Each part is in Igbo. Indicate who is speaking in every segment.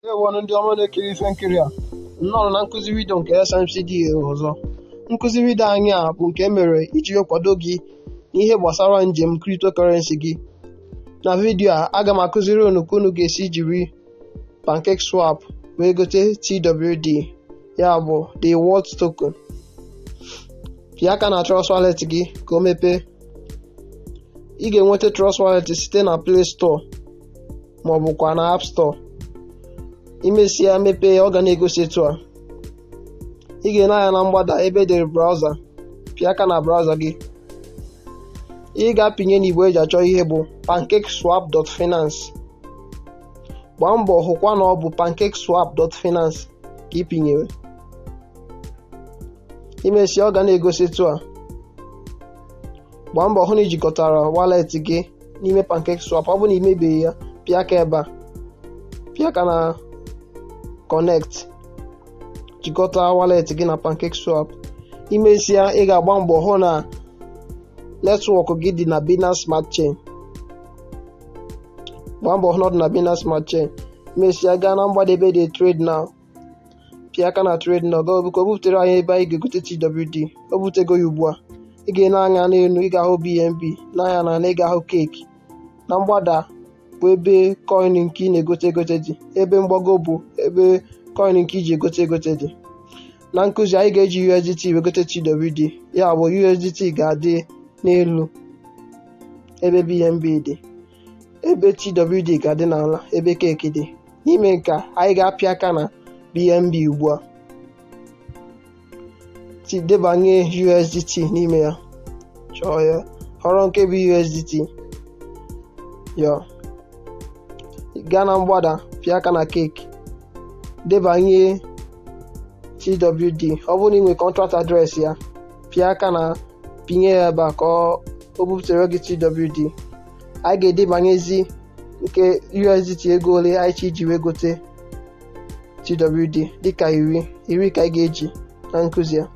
Speaker 1: Ndewo ndị ọma na-ekiri ife nkiri a, nnọọ na nkụzi vidio nke SMCD ọzọ. Nkụzi vidio anyị a bụ nke emere iji kwado gị n'ihe gbasara njem cryptocurrency gị. Na vidio a, aga m akụziri unu ka unu ga-esi jiri PancakeSwap wee gote TWD, ya bụ the world token. Pịa aka na Trust Wallet gị ka o mepee. Ị ga-enweta Trust Wallet site na Play Store ma ọ bụkwa na App Store. Imesịa mepee, ọ ga na-egosi etu a. Ị ga-ene anya na mgbada ebe edere browser, pịa aka na browser gị. Ị ga-apịnye n'igbo eji achọ ihe bụ pancakeswap.finance. Gbaa mbọ hụkwa na ọ bụ pancakeswap.finance ka ị pinyere. Imesịa, ọ ga na-egosi etu a. Gbaa mbọ hụ na ijikọtara wallet gị n'ime PancakeSwap. Ọ bụ na imebeghị ya, pịa aka ebe a, pịa aka na connect, jikọta wallet gị na PancakeSwap. Imesịa, ị ga-agba mbọ hụ na netwọk gị dị na Binance Smart Chain. Gbaa mbọ hụ na ọ dị na Binance Smart Chain. Imesịa, gaa na mgbadebe dị Trade Now, pịa aka na Trade Now. Ka o butere anyị ebe anyị ga-egote TWD. O butego ya ugbu a. Ị ga-ene anya n'elu, ị ga-ahụ BNB, n'anya na ị ga-ahụ Cake. Na mgbada bụ ebe coin nke ị na-egote dị. Ebe mgbago bụ ebe coin nke iji egote dị. Na nkụzi, anyị ga-eji USDT wegote TWD, ya bụ USDT ga-adị n'elu ebe BNB dị, ebe TWD ga-adị n'ala ebe Cake dị. N'ime nke anyị ga-apịa aka na BNB ugbu a. Debanye USDT n'ime ya, chọọ ya, họrọ nke bụ USDT ya. Gaa na mgbada, pịa aka na Cake, debanye TWD. Ọ bụrụ na ị nwere contract address ya, pịa aka na pinye ya ebe a ka o buputere gị TWD. Anyị ga-edebanyezi nke USDT ego ole anyị iji wee gote TWD, dịka 10 ka anyị ga-eji na nkụzi ya.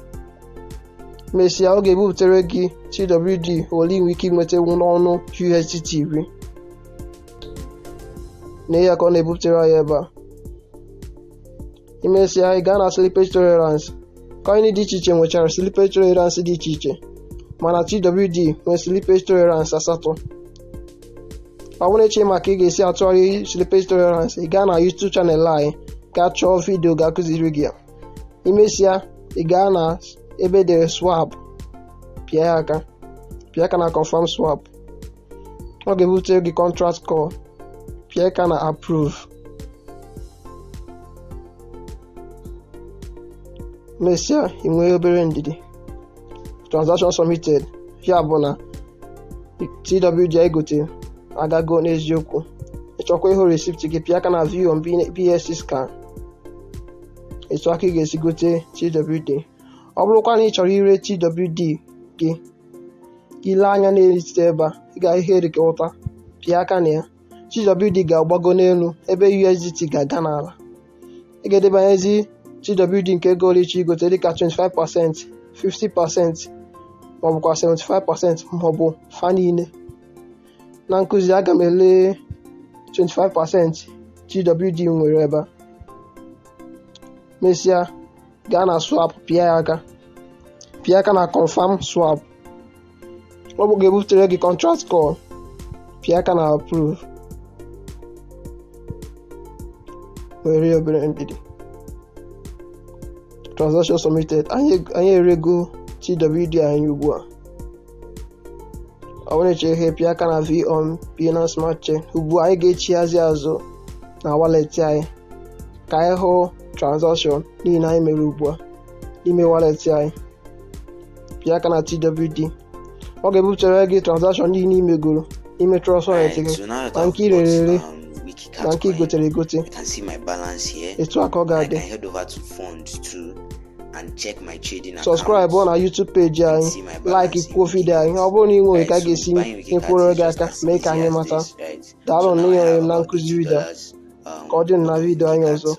Speaker 1: Mesịa, ọ ga-ebuputere gị TWD ole inwe ike inweta n'ọnụ USDT 10. Na ya ka ọ na-ebuputere anyị ebe a. Imesịa, ị gaa na slippage tolerance. Coin dị iche iche nwechara slippage tolerance dị iche iche, mana TWD nwere slippage tolerance 8. Ọ bụrụ eche maka ị ga-esi atụgharị slippage tolerance, ị gaa na YouTube channel anyị gaa chọọ vidio ga-akụziri gị ya. Imesịa, ị gaa na ebe edere swap, pịa aka na confirm swap. Ọ ga-ebutere gị contract call, pịa aka na approve. Mesịa, ị nwee obere ndidi. Transaction submitted, ya bụ na TWD anyị gotere agago n'eziokwu. Ịchọkwa ịhụ receipt gị, pịa aka na view on BSC scan. Etu aka ị ga-esi gote TWD. Ọ bụrụkwa na ị chọrọ ire TWD gị, ile anya n'elite ebe a, ị ga-ihe erikọta, pịa aka na ya. TWD ga-agbago n'elu ebe USDT ga-aga n'ala. Ị ga-edebanyezi TWD nke ego ole iche igote, dịka 25%, 50%, ma ọ bụkwa 75%, ma ọ bụ fa niile. Na nkụzi, aga m ele 25% TWD nwere ebe a. Mesịa, gaa na swap, pịa aka na confirm swap. Ọ bụ ga-ebutere gị contract call, pịa aka na approve. Were obere ndidi. Transaction submitted. Anyị erego TWD anyị ugbu a. Ọ bụrụ eche ihe, pịa aka na V on Binance Smart Chain. Ugbu a, anyị ga-echighazi azụ na wallet anyị ka anyị hụ transaction niile anyị mere ugbu a n'ime wallet anyị. Pịa aka na TWD. Ọ ga-ebutere gị transaction niile imegoro n'ime Trust Wallet gị, na nke irere ere na nke igotere egote. Etu aka ọ ga-adị. Subscribe na YouTube page anyị, like kwuo vidio anyị. Ọ bụrụ na ị nwere ka a ga-esi nyekwuru gị aka, mee ka anyị mata. Daalụ na ịnyere m na nkụzi vidio. Ka ọ dị na vidio anyị ọzọ.